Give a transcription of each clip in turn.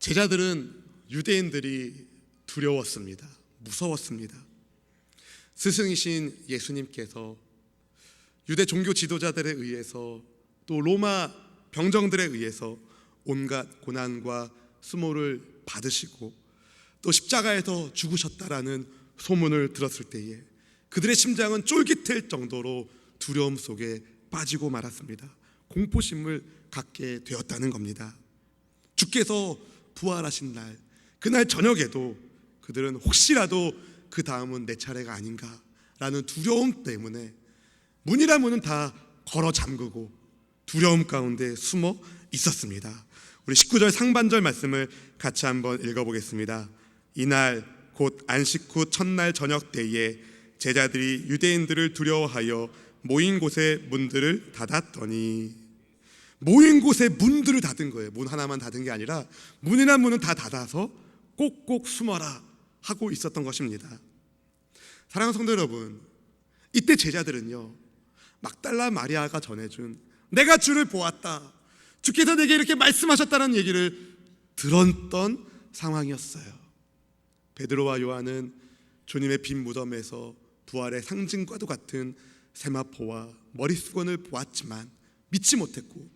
제자들은 유대인들이 두려웠습니다. 무서웠습니다. 스승이신 예수님께서 유대 종교 지도자들에 의해서 또 로마 병정들에 의해서 온갖 고난과 수모를 받으시고 또 십자가에서 죽으셨다라는 소문을 들었을 때에 그들의 심장은 쫄깃할 정도로 두려움 속에 빠지고 말았습니다. 공포심을 갖게 되었다는 겁니다. 주께서 부활하신 날, 그날 저녁에도 그들은 혹시라도 그 다음은 내 차례가 아닌가라는 두려움 때문에 문이란 문은 다 걸어 잠그고 두려움 가운데 숨어 있었습니다. 우리 19절 상반절 말씀을 같이 한번 읽어보겠습니다. 이날 곧 안식 후 첫날 저녁 때에 제자들이 유대인들을 두려워하여 모인 곳의 문들을 닫았더니, 모인 곳의 문들을 닫은 거예요. 문 하나만 닫은 게 아니라 문이란 문은 다 닫아서 꼭꼭 숨어라 하고 있었던 것입니다. 사랑하는 성도 여러분, 이때 제자들은요, 막달라 마리아가 전해준 내가 주를 보았다, 주께서 내게 이렇게 말씀하셨다는 얘기를 들었던 상황이었어요. 베드로와 요한은 주님의 빈 무덤에서 부활의 상징과도 같은 세마포와 머리수건을 보았지만 믿지 못했고,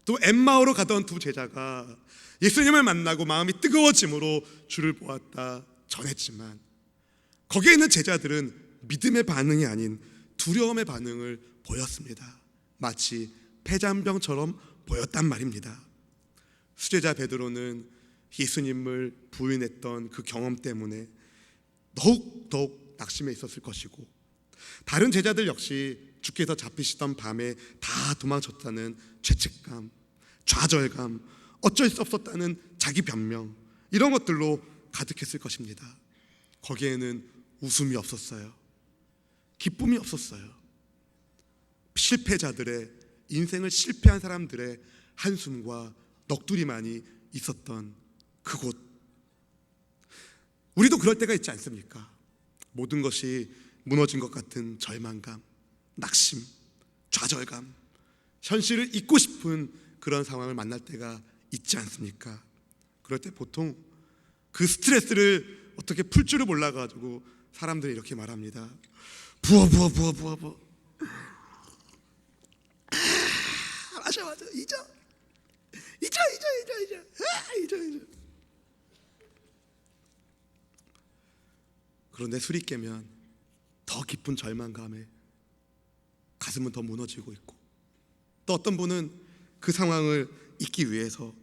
또 엠마오로 가던 두 제자가 예수님을 만나고 마음이 뜨거워짐으로 주를 보았다 전했지만, 거기에 있는 제자들은 믿음의 반응이 아닌 두려움의 반응을 보였습니다. 마치 폐잔병처럼 보였단 말입니다. 수제자 베드로는 예수님을 부인했던 그 경험 때문에 더욱 낙심해 있었을 것이고, 다른 제자들 역시 주께서 잡히시던 밤에 다 도망쳤다는 죄책감, 좌절감, 어쩔 수 없었다는 자기 변명, 이런 것들로 가득했을 것입니다. 거기에는 웃음이 없었어요. 기쁨이 없었어요. 실패자들의, 인생을 실패한 사람들의 한숨과 넋두리만이 있었던 그곳. 우리도 그럴 때가 있지 않습니까? 모든 것이 무너진 것 같은 절망감, 낙심, 좌절감, 현실을 잊고 싶은 그런 상황을 만날 때가 있지 않습니까? 그럴 때 보통 그 스트레스를 어떻게 풀 줄을 몰라가지고 사람들이 이렇게 말합니다. 부어. 마셔. 잊어. 그런데 술이 깨면 더 깊은 절망감에 가슴은 더 무너지고 있고, 또 어떤 분은 그 상황을 잊기 위해서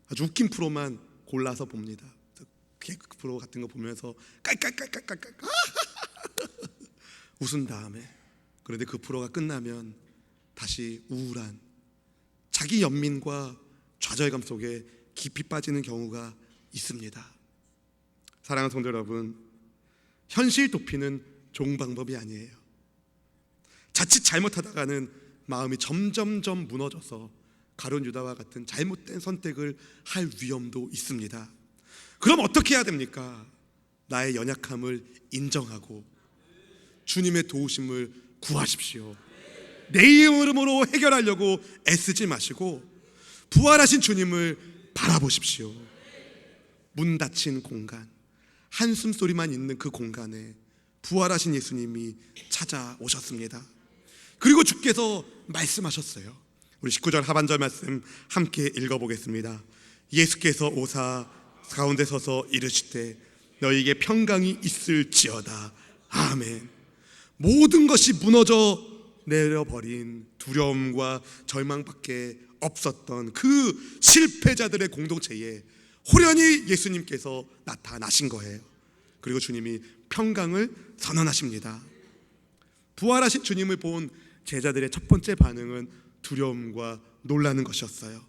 아주 웃긴 프로만 골라서 봅니다. 개그 프로 같은 거 보면서 깔깔깔깔깔깔 웃은 다음에, 그런데 그 프로가 끝나면 다시 우울한 자기 연민과 좌절감 속에 깊이 빠지는 경우가 있습니다. 사랑하는 성도 여러분, 현실 도피는 좋은 방법이 아니에요. 자칫 잘못하다가는 마음이 점점점 무너져서 가룟 유다와 같은 잘못된 선택을 할 위험도 있습니다. 그럼 어떻게 해야 됩니까? 나의 연약함을 인정하고 주님의 도우심을 구하십시오. 내 이름으로 해결하려고 애쓰지 마시고 부활하신 주님을 바라보십시오. 문 닫힌 공간, 한숨 소리만 있는 그 공간에 부활하신 예수님이 찾아오셨습니다. 그리고 주께서 말씀하셨어요. 우리 19절 하반절 말씀 함께 읽어보겠습니다. 예수께서 오사 가운데 서서 이르시되 너희에게 평강이 있을지어다. 아멘. 모든 것이 무너져 내려버린 두려움과 절망밖에 없었던 그 실패자들의 공동체에 호련히 예수님께서 나타나신 거예요. 그리고 주님이 평강을 선언하십니다. 부활하신 주님을 본 제자들의 첫 번째 반응은 두려움과 놀라는 것이었어요.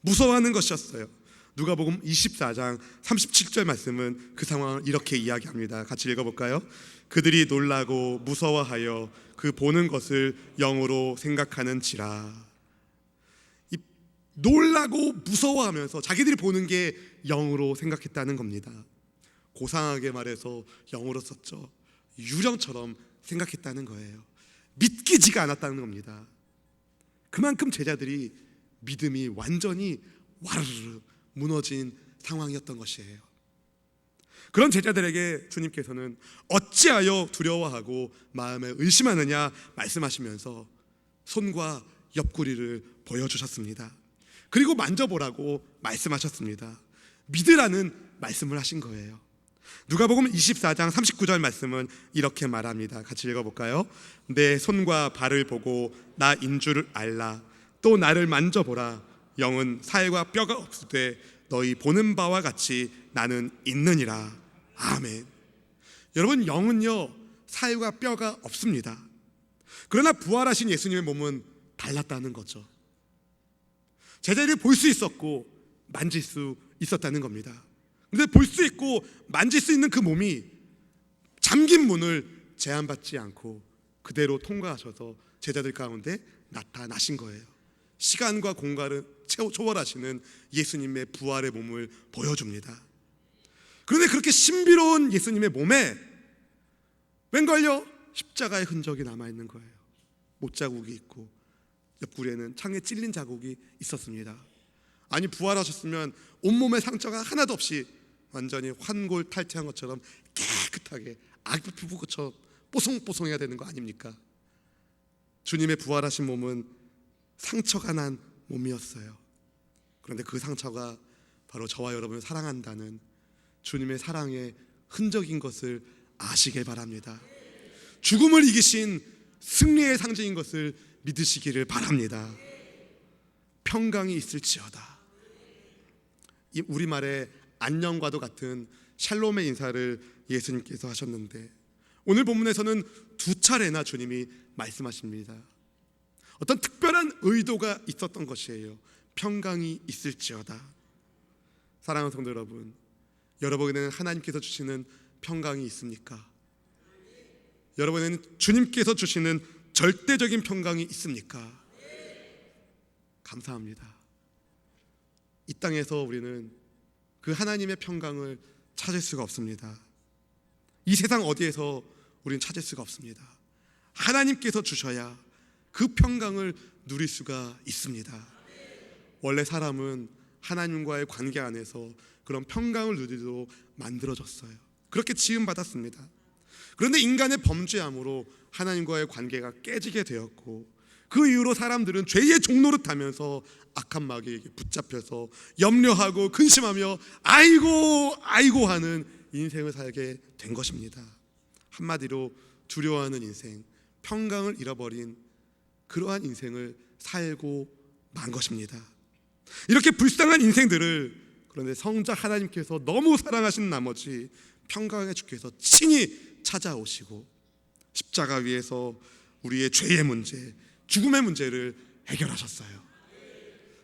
무서워하는 것이었어요. 누가복음 24장 37절 말씀은 그 상황을 이렇게 이야기합니다. 같이 읽어볼까요? 그들이 놀라고 무서워하여 그 보는 것을 영으로 생각하는지라. 놀라고 무서워하면서 자기들이 보는 게 영으로 생각했다는 겁니다. 고상하게 말해서 영으로 썼죠. 유령처럼 생각했다는 거예요. 믿기지가 않았다는 겁니다. 그만큼 제자들이 믿음이 완전히 와르르 무너진 상황이었던 것이에요. 그런 제자들에게 주님께서는 어찌하여 두려워하고 마음에 의심하느냐 말씀하시면서 손과 옆구리를 보여주셨습니다. 그리고 만져보라고 말씀하셨습니다. 믿으라는 말씀을 하신 거예요. 누가복음 24장 39절 말씀은 이렇게 말합니다. 같이 읽어볼까요? 내 손과 발을 보고 나인 줄을 알라. 또 나를 만져보라. 영은 살과 뼈가 없으되 너희 보는 바와 같이 나는 있느니라. 아멘. 여러분, 영은요 살과 뼈가 없습니다. 그러나 부활하신 예수님의 몸은 달랐다는 거죠. 제자들이 볼 수 있었고 만질 수 있었다는 겁니다. 그런데 볼 수 있고 만질 수 있는 그 몸이 잠긴 문을 제한받지 않고 그대로 통과하셔서 제자들 가운데 나타나신 거예요. 시간과 공간을 초월하시는 예수님의 부활의 몸을 보여줍니다. 그런데 그렇게 신비로운 예수님의 몸에 웬걸요? 십자가의 흔적이 남아있는 거예요. 못자국이 있고 옆구리에는 창에 찔린 자국이 있었습니다. 아니, 부활하셨으면 온몸에 상처가 하나도 없이 완전히 환골탈태한 것처럼 깨끗하게 아기 피부처럼 뽀송뽀송해야 되는 거 아닙니까? 주님의 부활하신 몸은 상처가 난 몸이었어요. 그런데 그 상처가 바로 저와 여러분을 사랑한다는 주님의 사랑의 흔적인 것을 아시길 바랍니다. 죽음을 이기신 승리의 상징인 것을 믿으시기를 바랍니다. 평강이 있을지어다. 이 우리말의 안녕과도 같은 샬롬의 인사를 예수님께서 하셨는데 오늘 본문에서는 두 차례나 주님이 말씀하십니다. 어떤 특별한 의도가 있었던 것이에요. 평강이 있을지어다. 사랑하는 성도 여러분, 여러분에게는 하나님께서 주시는 평강이 있습니까? 여러분에게는 주님께서 주시는 절대적인 평강이 있습니까? 감사합니다. 이 땅에서 우리는 그 하나님의 평강을 찾을 수가 없습니다. 이 세상 어디에서 우리는 찾을 수가 없습니다. 하나님께서 주셔야 그 평강을 누릴 수가 있습니다. 원래 사람은 하나님과의 관계 안에서 그런 평강을 누리도록 만들어졌어요. 그렇게 지음받았습니다. 그런데 인간의 범죄함으로 하나님과의 관계가 깨지게 되었고 그 이후로 사람들은 죄의 종노릇하면서 악한 마귀에게 붙잡혀서 염려하고 근심하며 아이고 하는 인생을 살게 된 것입니다. 한마디로 두려워하는 인생, 평강을 잃어버린 그러한 인생을 살고 만 것입니다. 이렇게 불쌍한 인생들을 그런데 성자 하나님께서 너무 사랑하신 나머지 평강의 주께서 친히 찾아오시고 십자가 위에서 우리의 죄의 문제, 죽음의 문제를 해결하셨어요.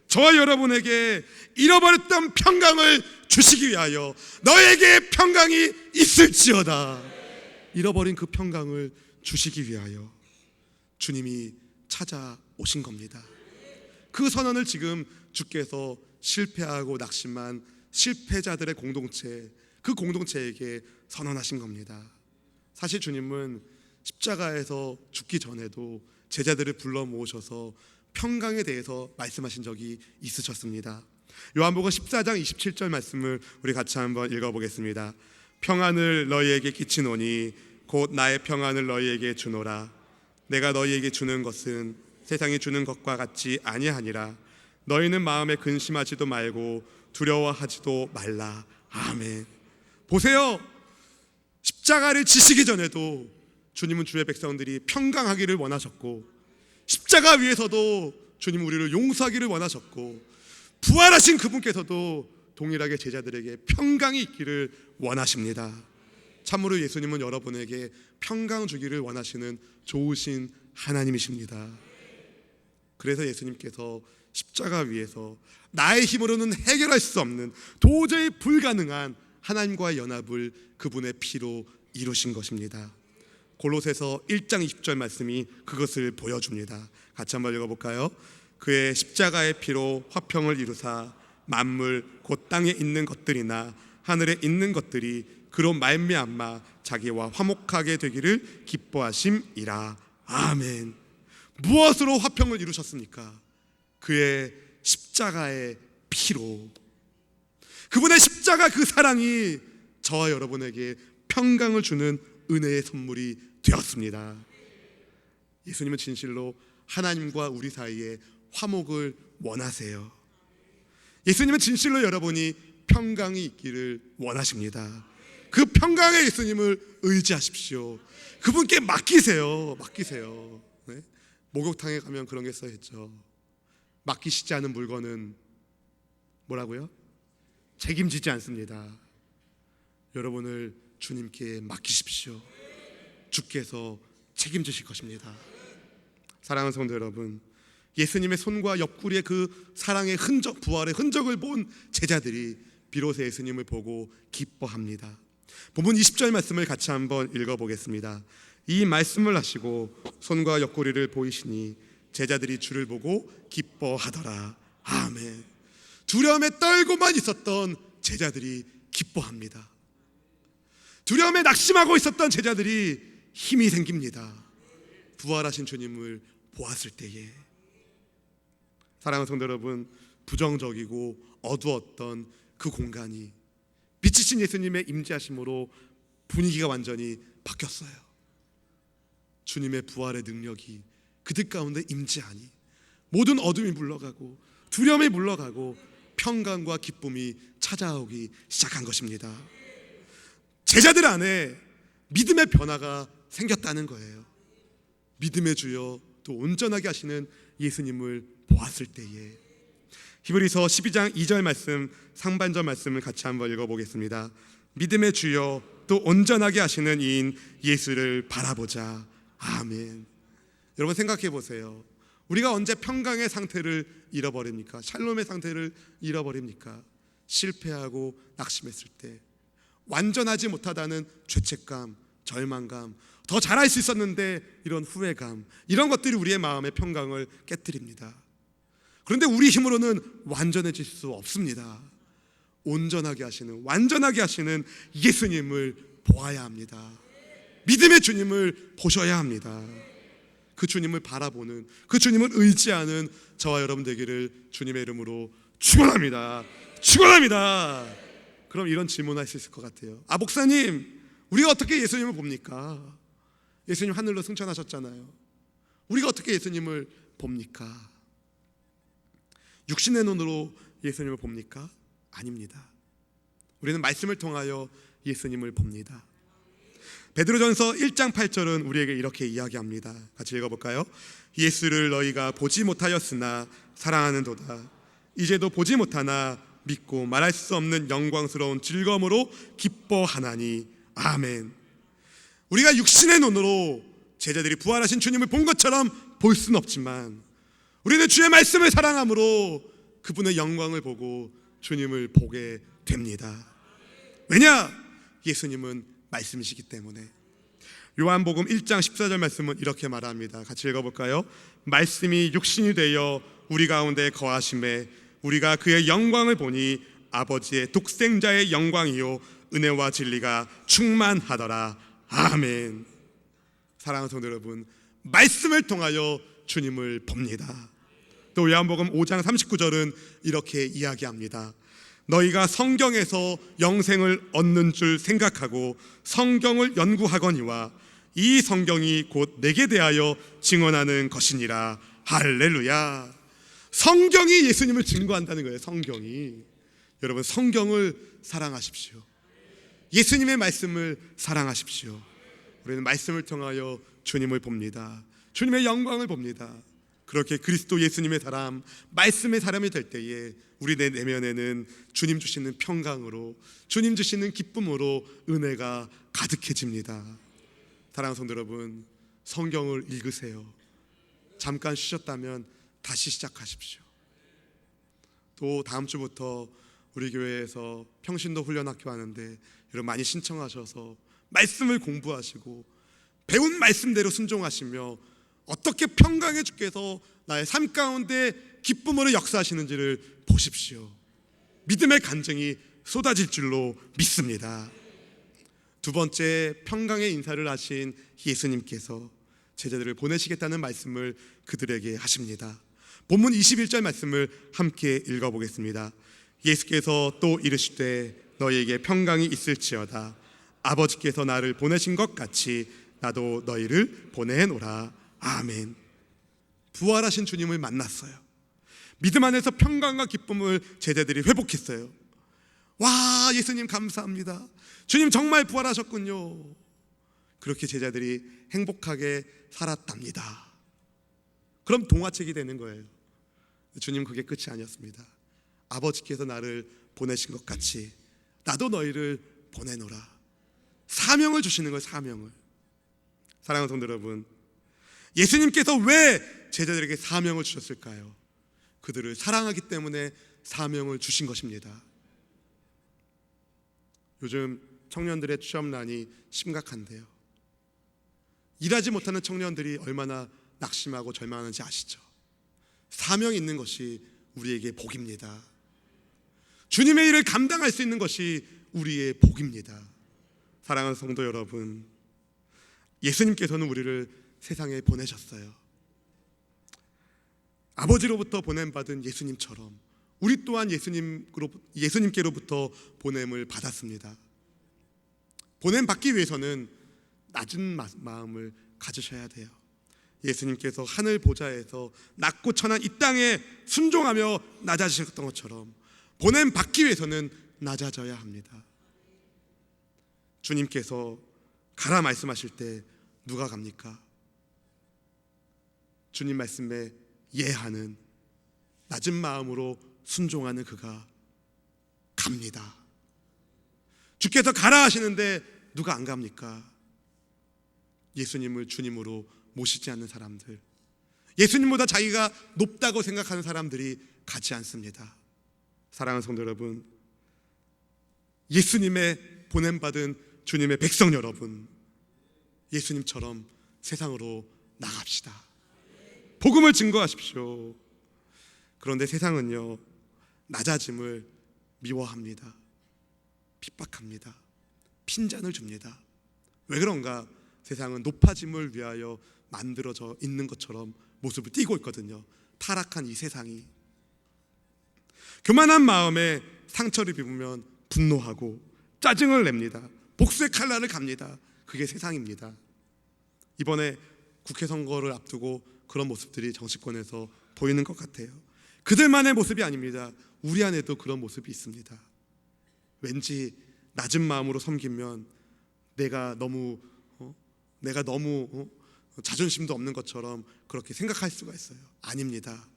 저와 여러분에게 잃어버렸던 평강을 주시기 위하여 너에게 평강이 있을지어다. 잃어버린 그 평강을 주시기 위하여 주님이 찾아오신 겁니다. 그 선언을 지금 주께서 실패하고 낙심한 실패자들의 공동체, 그 공동체에게 선언하신 겁니다. 사실 주님은 십자가에서 죽기 전에도 제자들을 불러 모으셔서 평강에 대해서 말씀하신 적이 있으셨습니다. 요한복음 14장 27절 말씀을 우리 같이 한번 읽어보겠습니다. 평안을 너희에게 끼치노니 곧 나의 평안을 너희에게 주노라. 내가 너희에게 주는 것은 세상이 주는 것과 같지 아니하니라. 너희는 마음에 근심하지도 말고 두려워하지도 말라. 아멘. 보세요. 십자가를 지시기 전에도 주님은 주의 백성들이 평강하기를 원하셨고 십자가 위에서도 주님은 우리를 용서하기를 원하셨고 부활하신 그분께서도 동일하게 제자들에게 평강이 있기를 원하십니다. 참으로 예수님은 여러분에게 평강 주기를 원하시는 좋으신 하나님이십니다. 그래서 예수님께서 십자가 위에서 나의 힘으로는 해결할 수 없는 도저히 불가능한 하나님과의 연합을 그분의 피로 이루신 것입니다. 골로새서 1장 20절 말씀이 그것을 보여줍니다. 같이 한번 읽어볼까요? 그의 십자가의 피로 화평을 이루사 만물 곧 땅에 있는 것들이나 하늘에 있는 것들이 그로 말미암아 자기와 화목하게 되기를 기뻐하심이라. 아멘. 무엇으로 화평을 이루셨습니까? 그의 십자가의 피로. 그분의 십자가 그 사랑이 저와 여러분에게 평강을 주는 은혜의 선물이 되었습니다. 예수님은 진실로 하나님과 우리 사이에 화목을 원하세요. 예수님은 진실로 여러분이 평강이 있기를 원하십니다. 그 평강의 예수님을 의지하십시오. 그분께 맡기세요. 네? 목욕탕에 가면 그런 게 써있죠. 맡기시지 않은 물건은 뭐라고요? 책임지지 않습니다. 여러분을 주님께 맡기십시오. 주께서 책임지실 것입니다. 사랑하는 성도 여러분, 예수님의 손과 옆구리의 그 사랑의 흔적, 부활의 흔적을 본 제자들이 비로소 예수님을 보고 기뻐합니다. 본문 20절 말씀을 같이 한번 읽어보겠습니다. 이 말씀을 하시고 손과 옆구리를 보이시니 제자들이 주를 보고 기뻐하더라. 아멘. 두려움에 떨고만 있었던 제자들이 기뻐합니다. 두려움에 낙심하고 있었던 제자들이 힘이 생깁니다. 부활하신 주님을 보았을 때에. 사랑하는 성도 여러분, 부정적이고 어두웠던 그 공간이 빛이신 예수님의 임재하심으로 분위기가 완전히 바뀌었어요. 주님의 부활의 능력이 그들 가운데 임재하니 모든 어둠이 물러가고 두려움이 물러가고 평강과 기쁨이 찾아오기 시작한 것입니다. 제자들 안에 믿음의 변화가 생겼다는 거예요. 믿음의 주여 또 온전하게 하시는 예수님을 보았을 때에. 히브리서 12장 2절 말씀, 상반절 말씀을 같이 한번 읽어보겠습니다. 믿음의 주여 또 온전하게 하시는 이인 예수를 바라보자. 아멘. 여러분 생각해 보세요. 우리가 언제 평강의 상태를 잃어버립니까? 샬롬의 상태를 잃어버립니까? 실패하고 낙심했을 때, 완전하지 못하다는 죄책감, 절망감, 더 잘할 수 있었는데 이런 후회감, 이런 것들이 우리의 마음의 평강을 깨뜨립니다. 그런데 우리 힘으로는 완전해질 수 없습니다. 온전하게 하시는, 완전하게 하시는 예수님을 보아야 합니다. 믿음의 주님을 보셔야 합니다. 그 주님을 바라보는, 그 주님을 의지하는 저와 여러분 되기를 주님의 이름으로 축원합니다. 축원합니다. 그럼 이런 질문할 수 있을 것 같아요. 아, 목사님, 우리가 어떻게 예수님을 봅니까? 예수님 하늘로 승천하셨잖아요. 우리가 어떻게 예수님을 봅니까? 육신의 눈으로 예수님을 봅니까? 아닙니다. 우리는 말씀을 통하여 예수님을 봅니다. 베드로전서 1장 8절은 우리에게 이렇게 이야기합니다. 같이 읽어볼까요? 예수를 너희가 보지 못하였으나 사랑하는도다. 이제도 보지 못하나 믿고 말할 수 없는 영광스러운 즐거움으로 기뻐하나니. 아멘. 우리가 육신의 눈으로 제자들이 부활하신 주님을 본 것처럼 볼 수는 없지만 우리는 주의 말씀을 사랑함으로 그분의 영광을 보고 주님을 보게 됩니다. 왜냐? 예수님은 말씀이시기 때문에. 요한복음 1장 14절 말씀은 이렇게 말합니다. 같이 읽어볼까요? 말씀이 육신이 되어 우리 가운데 거하심에 우리가 그의 영광을 보니 아버지의 독생자의 영광이요 은혜와 진리가 충만하더라. 아멘. 사랑하는 성도 여러분, 말씀을 통하여 주님을 봅니다. 또 요한복음 5장 39절은 이렇게 이야기합니다. 너희가 성경에서 영생을 얻는 줄 생각하고 성경을 연구하거니와 이 성경이 곧 내게 대하여 증언하는 것이니라. 할렐루야. 성경이 예수님을 증거한다는 거예요. 성경이. 여러분, 성경을 사랑하십시오. 예수님의 말씀을 사랑하십시오. 우리는 말씀을 통하여 주님을 봅니다. 주님의 영광을 봅니다. 그렇게 그리스도 예수님의 사람, 말씀의 사람이 될 때에 우리 내 내면에는 주님 주시는 평강으로, 주님 주시는 기쁨으로 은혜가 가득해집니다. 사랑하는 성도 여러분, 성경을 읽으세요. 잠깐 쉬셨다면 다시 시작하십시오. 또 다음 주부터 우리 교회에서 평신도 훈련학교 하는데 여러분 많이 신청하셔서 말씀을 공부하시고 배운 말씀대로 순종하시며 어떻게 평강의 주께서 나의 삶 가운데 기쁨으로 역사하시는지를 보십시오. 믿음의 간증이 쏟아질 줄로 믿습니다. 두 번째, 평강의 인사를 하신 예수님께서 제자들을 보내시겠다는 말씀을 그들에게 하십니다. 본문 21절 말씀을 함께 읽어보겠습니다. 예수께서 또 이르시되 너희에게 평강이 있을지어다. 아버지께서 나를 보내신 것 같이 나도 너희를 보내노라. 아멘. 부활하신 주님을 만났어요. 믿음 안에서 평강과 기쁨을 제자들이 회복했어요. 와, 예수님 감사합니다. 주님 정말 부활하셨군요. 그렇게 제자들이 행복하게 살았답니다. 그럼 동화책이 되는 거예요. 주님 그게 끝이 아니었습니다. 아버지께서 나를 보내신 것 같이 나도 너희를 보내노라. 사명을 주시는 거예요. 사명을. 사랑하는 성도 여러분, 예수님께서 왜 제자들에게 사명을 주셨을까요? 그들을 사랑하기 때문에 사명을 주신 것입니다. 요즘 청년들의 취업난이 심각한데요, 일하지 못하는 청년들이 얼마나 낙심하고 절망하는지 아시죠? 사명이 있는 것이 우리에게 복입니다. 주님의 일을 감당할 수 있는 것이 우리의 복입니다. 사랑하는 성도 여러분, 예수님께서는 우리를 세상에 보내셨어요. 아버지로부터 보냄받은 예수님처럼 우리 또한 예수님께로부터 보냄을 받았습니다. 보냄받기 위해서는 낮은 마음을 가지셔야 돼요. 예수님께서 하늘 보좌에서 낮고 천한 이 땅에 순종하며 낮아지셨던 것처럼 보냄받기 위해서는 낮아져야 합니다. 주님께서 가라 말씀하실 때 누가 갑니까? 주님 말씀에 예하는 낮은 마음으로 순종하는 그가 갑니다. 주께서 가라 하시는데 누가 안 갑니까? 예수님을 주님으로 모시지 않는 사람들, 예수님보다 자기가 높다고 생각하는 사람들이 가지 않습니다. 사랑하는 성도 여러분, 예수님의 보냄받은 주님의 백성 여러분, 예수님처럼 세상으로 나갑시다. 복음을 증거하십시오. 그런데 세상은요, 낮아짐을 미워합니다. 핍박합니다. 핀잔을 줍니다. 왜 그런가? 세상은 높아짐을 위하여 만들어져 있는 것처럼 모습을 띠고 있거든요. 타락한 이 세상이. 교만한 마음에 상처를 입으면 분노하고 짜증을 냅니다. 복수의 칼날을 갑니다. 그게 세상입니다. 이번에 국회 선거를 앞두고 그런 모습들이 정치권에서 보이는 것 같아요. 그들만의 모습이 아닙니다. 우리 안에도 그런 모습이 있습니다. 왠지 낮은 마음으로 섬기면 내가 너무 자존심도 없는 것처럼 그렇게 생각할 수가 있어요. 아닙니다.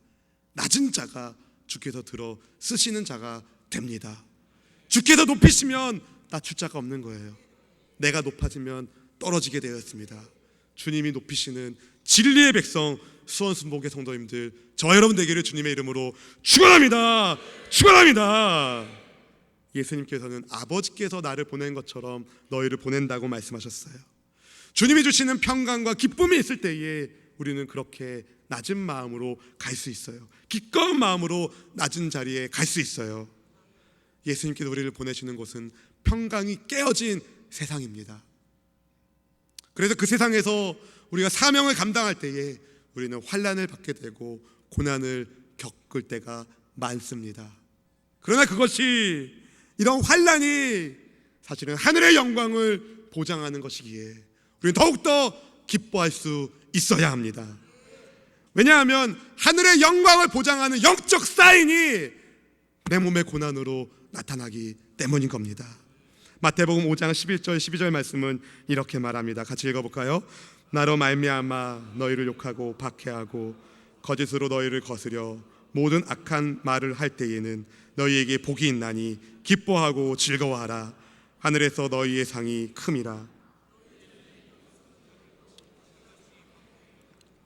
낮은 자가 주께서 들어 쓰시는 자가 됩니다. 주께서 높이시면 낮출 자가 없는 거예요. 내가 높아지면 떨어지게 되었습니다. 주님이 높이시는 진리의 백성 수원순복의 성도님들, 저 여러분 되기를 주님의 이름으로 축원합니다. 축원합니다. 예수님께서는 아버지께서 나를 보낸 것처럼 너희를 보낸다고 말씀하셨어요. 주님이 주시는 평강과 기쁨이 있을 때에 우리는 그렇게 낮은 마음으로 갈 수 있어요. 기꺼운 마음으로 낮은 자리에 갈 수 있어요. 예수님께서 우리를 보내시는 곳은 평강이 깨어진 세상입니다. 그래서 그 세상에서 우리가 사명을 감당할 때에 우리는 환난을 받게 되고 고난을 겪을 때가 많습니다. 그러나 그것이, 이런 환난이 사실은 하늘의 영광을 보장하는 것이기에 우리는 더욱더 기뻐할 수 있어야 합니다. 왜냐하면 하늘의 영광을 보장하는 영적 사인이 내 몸의 고난으로 나타나기 때문인 겁니다. 마태복음 5장 11절 12절 말씀은 이렇게 말합니다. 같이 읽어볼까요? 나로 말미암아 너희를 욕하고 박해하고 거짓으로 너희를 거스려 모든 악한 말을 할 때에는 너희에게 복이 있나니 기뻐하고 즐거워하라. 하늘에서 너희의 상이 큼이라.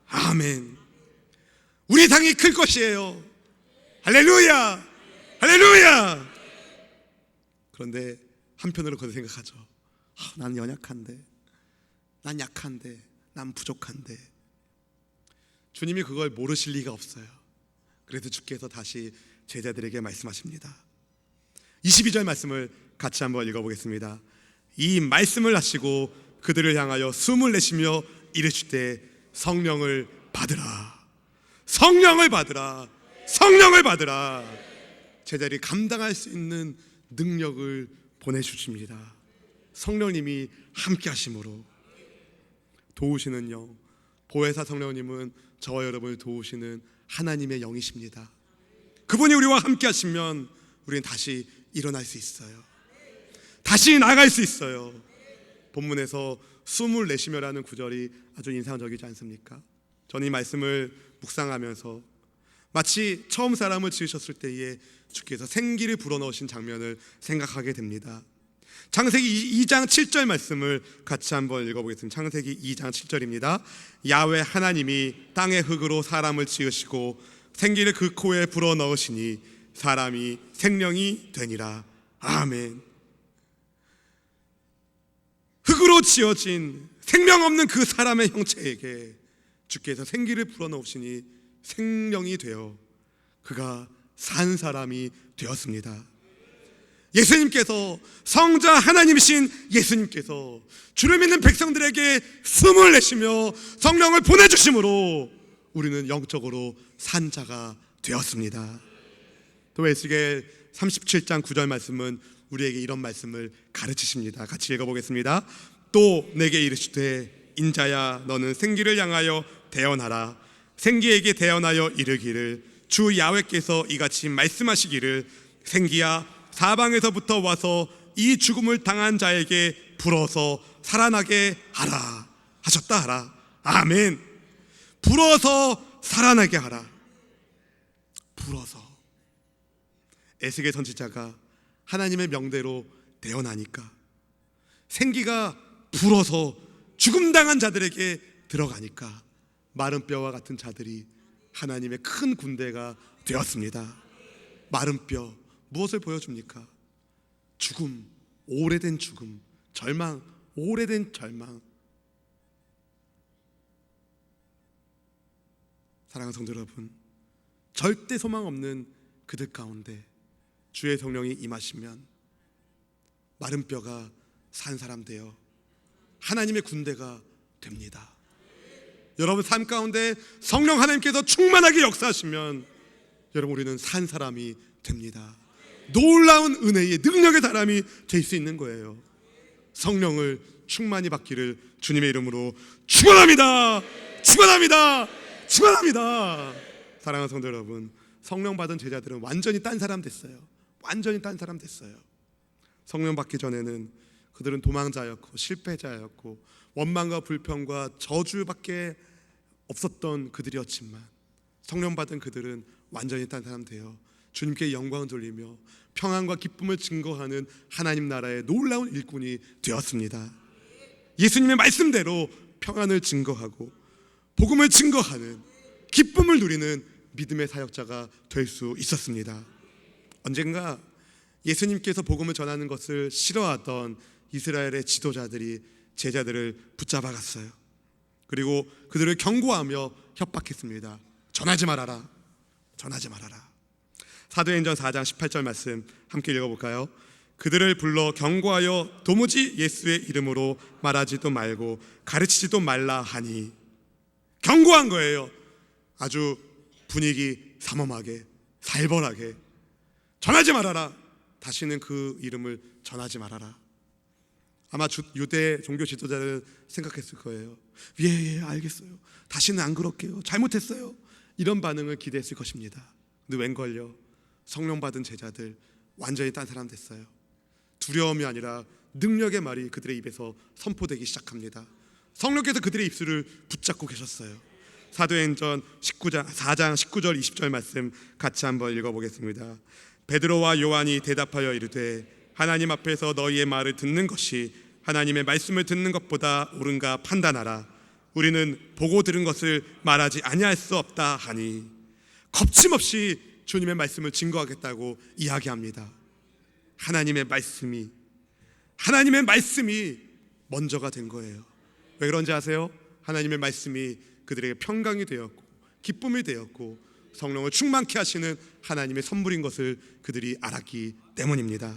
아멘. 우리 상이 클 것이에요. 할렐루야, 할렐루야. 그런데 한편으로 그렇게 생각하죠. 난 연약한데, 난 약한데, 난 부족한데. 주님이 그걸 모르실 리가 없어요. 그래서 주께서 다시 제자들에게 말씀하십니다. 22절 말씀을 같이 한번 읽어보겠습니다. 이 말씀을 하시고 그들을 향하여 숨을 내쉬며 이르시되 성령을 받으라. 성령을 받으라. 성령을 받으라. 제자들이 감당할 수 있는 능력을 보내주십니다. 성령님이 함께 하심으로 도우시는 영, 보혜사 성령님은 저와 여러분을 도우시는 하나님의 영이십니다. 그분이 우리와 함께 하시면 우리는 다시 일어날 수 있어요. 다시 나아갈 수 있어요. 본문에서 숨을 내쉬며라는 구절이 아주 인상적이지 않습니까? 저는 이 말씀을 묵상하면서 마치 처음 사람을 지으셨을 때에 주께서 생기를 불어넣으신 장면을 생각하게 됩니다. 창세기 2장 7절 말씀을 같이 한번 읽어보겠습니다. 창세기 2장 7절입니다. 야훼 하나님이 땅의 흙으로 사람을 지으시고 생기를 그 코에 불어넣으시니 사람이 생명이 되니라. 아멘. 흙으로 지어진 생명 없는 그 사람의 형체에게 주께서 생기를 불어넣으시니 생명이 되어 그가 산 사람이 되었습니다. 예수님께서, 성자 하나님이신 예수님께서 주를 믿는 백성들에게 숨을 내쉬며 성령을 보내주심으로 우리는 영적으로 산 자가 되었습니다. 또 에스겔 37장 9절 말씀은 우리에게 이런 말씀을 가르치십니다. 같이 읽어보겠습니다. 또 내게 이르시되 인자야 너는 생기를 향하여 대언하라. 생기에게 대언하여 이르기를 주 야훼께서 이같이 말씀하시기를 생기야 사방에서부터 와서 이 죽음을 당한 자에게 불어서 살아나게 하라 하셨다 하라. 아멘. 불어서 살아나게 하라. 불어서. 에스겔 선지자가 하나님의 명대로 대언하니까 생기가 불어서 죽음당한 자들에게 들어가니까 마른 뼈와 같은 자들이 하나님의 큰 군대가 되었습니다. 마른 뼈, 무엇을 보여줍니까? 죽음, 오래된 죽음, 절망, 오래된 절망. 사랑하는 성도 여러분, 절대 소망 없는 그들 가운데 주의 성령이 임하시면 마른 뼈가 산 사람 되어 하나님의 군대가 됩니다. 여러분 삶 가운데 성령 하나님께서 충만하게 역사하시면 여러분 우리는 산 사람이 됩니다. 놀라운 은혜의 능력의 사람이 될 수 있는 거예요. 성령을 충만히 받기를 주님의 이름으로 축원합니다. 축원합니다. 축원합니다. 사랑하는 성도 여러분, 성령 받은 제자들은 완전히 딴 사람 됐어요. 완전히 딴 사람 됐어요. 성령 받기 전에는 그들은 도망자였고 실패자였고 원망과 불평과 저주밖에 없었던 그들이었지만 성령 받은 그들은 완전히 딴 사람 되어 주님께 영광을 돌리며 평안과 기쁨을 증거하는 하나님 나라의 놀라운 일꾼이 되었습니다. 예수님의 말씀대로 평안을 증거하고 복음을 증거하는 기쁨을 누리는 믿음의 사역자가 될 수 있었습니다. 언젠가 예수님께서 복음을 전하는 것을 싫어하던 이스라엘의 지도자들이 제자들을 붙잡아 갔어요. 그리고 그들을 경고하며 협박했습니다. 전하지 말아라. 전하지 말아라. 사도행전 4장 18절 말씀 함께 읽어볼까요? 그들을 불러 경고하여 도무지 예수의 이름으로 말하지도 말고 가르치지도 말라 하니. 경고한 거예요. 아주 분위기 삼엄하게 살벌하게 전하지 말아라. 다시는 그 이름을 전하지 말아라. 아마 유대 종교 지도자들은 생각했을 거예요. 예, 알겠어요. 다시는 안 그럴게요. 잘못했어요. 이런 반응을 기대했을 것입니다. 근데 웬걸요? 성령 받은 제자들 완전히 딴 사람 됐어요. 두려움이 아니라 능력의 말이 그들의 입에서 선포되기 시작합니다. 성령께서 그들의 입술을 붙잡고 계셨어요. 사도행전 4장 19절 20절 말씀 같이 한번 읽어보겠습니다. 베드로와 요한이 대답하여 이르되 하나님 앞에서 너희의 말을 듣는 것이 하나님의 말씀을 듣는 것보다 옳은가 판단하라. 우리는 보고 들은 것을 말하지 아니할 수 없다 하니. 겁침없이 주님의 말씀을 증거하겠다고 이야기합니다. 하나님의 말씀이 먼저가 된 거예요. 왜 그런지 아세요? 하나님의 말씀이 그들에게 평강이 되었고 기쁨이 되었고 성령을 충만케 하시는 하나님의 선물인 것을 그들이 알았기 때문입니다.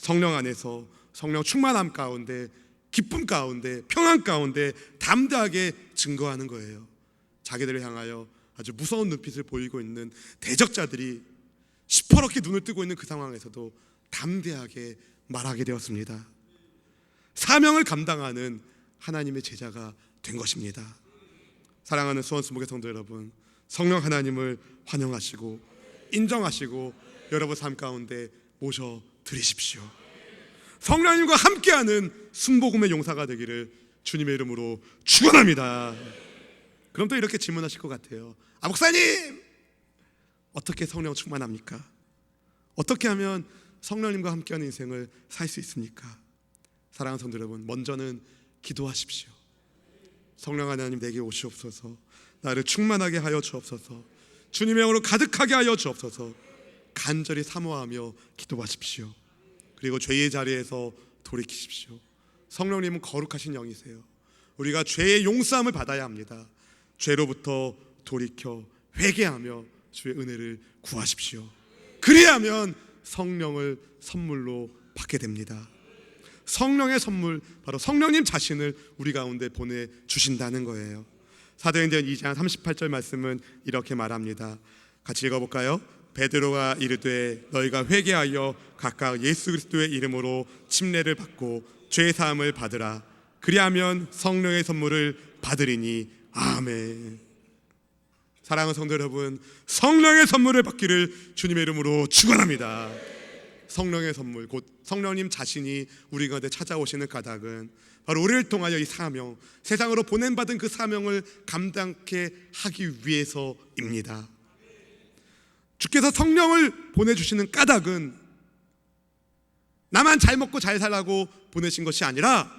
성령 안에서 성령 충만함 가운데 기쁨 가운데 평안 가운데 담대하게 증거하는 거예요. 자기들을 향하여 아주 무서운 눈빛을 보이고 있는 대적자들이 시퍼렇게 눈을 뜨고 있는 그 상황에서도 담대하게 말하게 되었습니다. 사명을 감당하는 하나님의 제자가 된 것입니다. 사랑하는 수원수목의 성도 여러분, 성령 하나님을 환영하시고 인정하시고 여러분 삶 가운데 모셔드리십시오. 성령님과 함께하는 순복음의 용사가 되기를 주님의 이름으로 축원합니다. 그럼 또 이렇게 질문하실 것 같아요. 목사님, 어떻게 성령 충만합니까? 어떻게 하면 성령님과 함께하는 인생을 살 수 있습니까? 사랑하는 성도 여러분, 먼저는 기도하십시오. 성령 하나님 내게 오시옵소서. 나를 충만하게 하여 주옵소서. 주님의 영으로 가득하게 하여 주옵소서. 간절히 사모하며 기도하십시오. 그리고 죄의 자리에서 돌이키십시오. 성령님은 거룩하신 영이세요. 우리가 죄의 용서함을 받아야 합니다. 죄로부터 돌이켜 회개하며 주의 은혜를 구하십시오. 그리하면 성령을 선물로 받게 됩니다. 성령의 선물, 바로 성령님 자신을 우리 가운데 보내주신다는 거예요. 사도행전 2장 38절 말씀은 이렇게 말합니다. 같이 읽어볼까요? 베드로가 이르되 너희가 회개하여 각각 예수 그리스도의 이름으로 침례를 받고 죄 사함을 받으라. 그리하면 성령의 선물을 받으리니 아멘. 사랑하는 성도 여러분, 성령의 선물을 받기를 주님의 이름으로 축원합니다. 성령의 선물, 곧 성령님 자신이 우리 가운데 찾아오시는 까닭은 바로 우리를 통하여 이 사명, 세상으로 보냄받은 그 사명을 감당케 하기 위해서입니다. 주께서 성령을 보내주시는 까닭은 나만 잘 먹고 잘 살라고 보내신 것이 아니라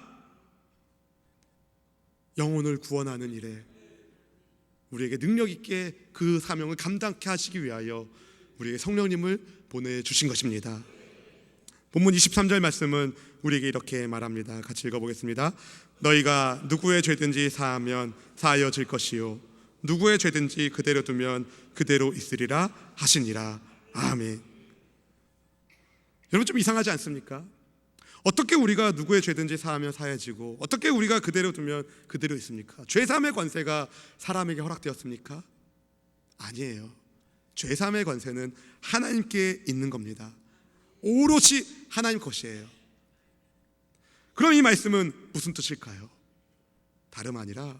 영혼을 구원하는 일에 우리에게 능력 있게 그 사명을 감당케 하시기 위하여 우리에게 성령님을 보내주신 것입니다. 본문 23절 말씀은 우리에게 이렇게 말합니다. 같이 읽어보겠습니다. 너희가 누구의 죄든지 사하면 사하여질 것이요 누구의 죄든지 그대로 두면 그대로 있으리라 하시니라. 아멘. 여러분, 좀 이상하지 않습니까? 어떻게 우리가 누구의 죄든지 사하면 사해지고 어떻게 우리가 그대로 두면 그대로 있습니까? 죄사함의 권세가 사람에게 허락되었습니까? 아니에요. 죄사함의 권세는 하나님께 있는 겁니다. 오롯이 하나님 것이에요. 그럼 이 말씀은 무슨 뜻일까요? 다름 아니라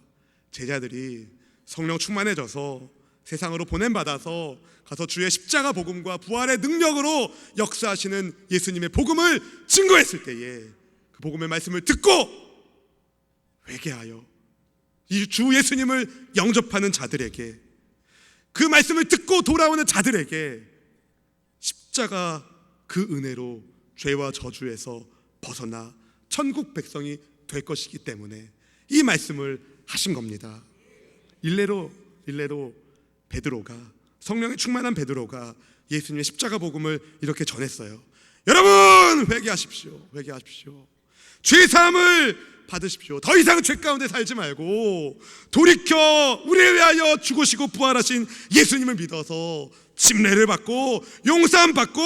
제자들이 성령 충만해져서 세상으로 보냄받아서 가서 주의 십자가 복음과 부활의 능력으로 역사하시는 예수님의 복음을 증거했을 때에 그 복음의 말씀을 듣고 회개하여 이 주 예수님을 영접하는 자들에게, 그 말씀을 듣고 돌아오는 자들에게 십자가 그 은혜로 죄와 저주에서 벗어나 천국 백성이 될 것이기 때문에 이 말씀을 하신 겁니다. 일례로 베드로가, 성령에 충만한 베드로가 예수님의 십자가 복음을 이렇게 전했어요. 여러분, 회개하십시오. 회개하십시오. 죄 사함을 받으십시오. 더 이상 죄 가운데 살지 말고 돌이켜 우리를 위하여 죽으시고 부활하신 예수님을 믿어서 침례를 받고 용서함 받고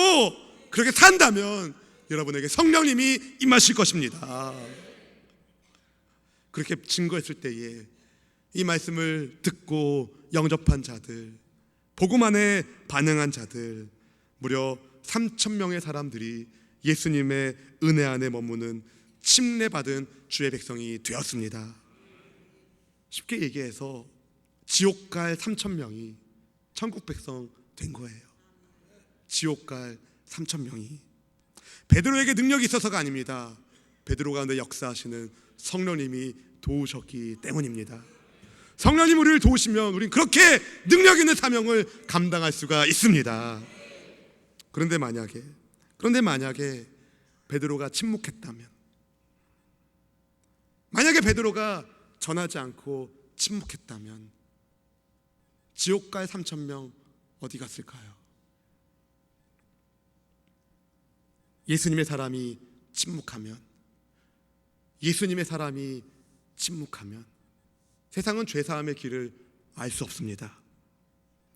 그렇게 산다면 여러분에게 성령님이 임하실 것입니다. 그렇게 증거했을 때에 이 말씀을 듣고 영접한 자들, 복음 안에 반응한 자들, 무려 3,000명의 사람들이 예수님의 은혜 안에 머무는 침례받은 주의 백성이 되었습니다. 쉽게 얘기해서 지옥 갈 3,000명이 천국 백성 된 거예요. 지옥 갈 3,000명이. 베드로에게 능력이 있어서가 아닙니다. 베드로 가운데 역사하시는 성령님이 도우셨기 때문입니다. 성령님 우리를 도우시면 우리는 그렇게 능력 있는 사명을 감당할 수가 있습니다. 그런데 만약에 베드로가 침묵했다면, 만약에 베드로가 전하지 않고 침묵했다면 지옥 갈 3,000명 어디 갔을까요? 예수님의 사람이 침묵하면, 예수님의 사람이 침묵하면 세상은 죄사함의 길을 알 수 없습니다.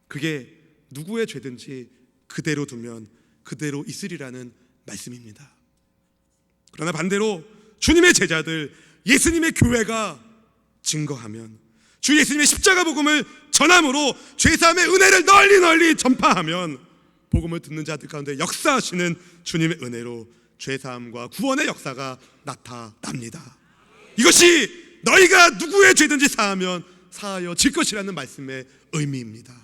그게 누구의 죄든지 그대로 두면 그대로 있으리라는 말씀입니다. 그러나 반대로 주님의 제자들, 예수님의 교회가 증거하면, 주 예수님의 십자가 복음을 전함으로 죄사함의 은혜를 널리 전파하면 복음을 듣는 자들 가운데 역사하시는 주님의 은혜로 죄사함과 구원의 역사가 나타납니다. 이것이 너희가 누구의 죄든지 사하면 사하여 질 것이라는 말씀의 의미입니다.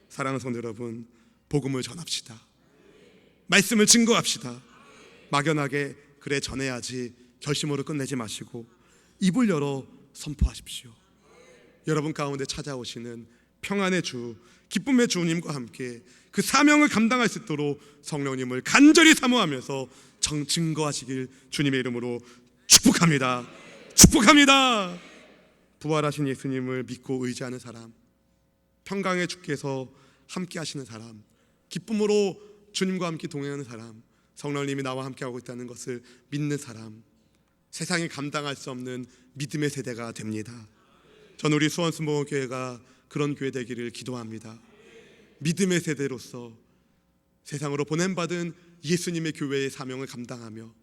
사랑하는 성도 여러분, 복음을 전합시다. 말씀을 증거합시다. 막연하게 그래 전해야지 결심으로 끝내지 마시고 입을 열어 선포하십시오. 여러분 가운데 찾아오시는 평안의 주, 기쁨의 주님과 함께 그 사명을 감당할 수 있도록 성령님을 간절히 사모하면서 증거하시길 주님의 이름으로 축복합니다. 축복합니다. 부활하신 예수님을 믿고 의지하는 사람, 평강의 주께서 함께 하시는 사람, 기쁨으로 주님과 함께 동행하는 사람, 성령님이 나와 함께하고 있다는 것을 믿는 사람, 세상이 감당할 수 없는 믿음의 세대가 됩니다. 저는 우리 수원순복음교회가 그런 교회 되기를 기도합니다. 믿음의 세대로서 세상으로 보냄받은 예수님의 교회의 사명을 감당하며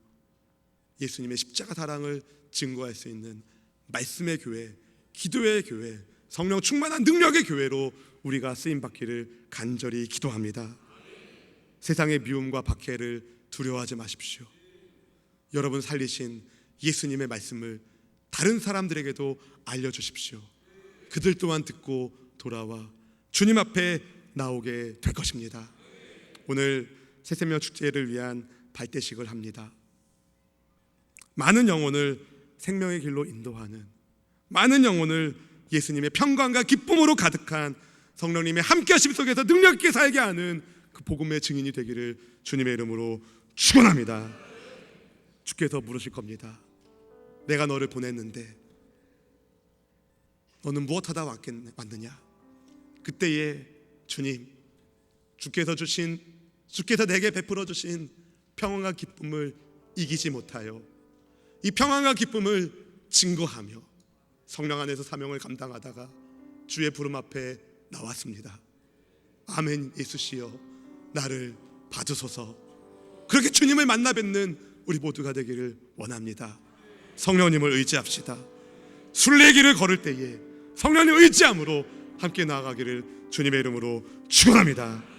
예수님의 십자가 사랑을 증거할 수 있는 말씀의 교회, 기도의 교회, 성령 충만한 능력의 교회로 우리가 쓰임받기를 간절히 기도합니다. 세상의 미움과 박해를 두려워하지 마십시오. 여러분 살리신 예수님의 말씀을 다른 사람들에게도 알려주십시오. 그들 또한 듣고 돌아와 주님 앞에 나오게 될 것입니다. 오늘 새생명 축제를 위한 발대식을 합니다. 많은 영혼을 생명의 길로 인도하는, 많은 영혼을 예수님의 평강과 기쁨으로 가득한 성령님의 함께하심 속에서 능력 있게 살게 하는 그 복음의 증인이 되기를 주님의 이름으로 축원합니다. 주께서 물으실 겁니다. 내가 너를 보냈는데 너는 무엇하다 왔느냐? 그때에 주님, 주께서 내게 베풀어 주신 평안과 기쁨을 이기지 못하여 이 평안과 기쁨을 증거하며 성령 안에서 사명을 감당하다가 주의 부름 앞에 나왔습니다. 아멘. 예수시여 나를 받으소서. 그렇게 주님을 만나 뵙는 우리 모두가 되기를 원합니다. 성령님을 의지합시다. 순례길을 걸을 때에 성령님을 의지함으로 함께 나아가기를 주님의 이름으로 축원합니다.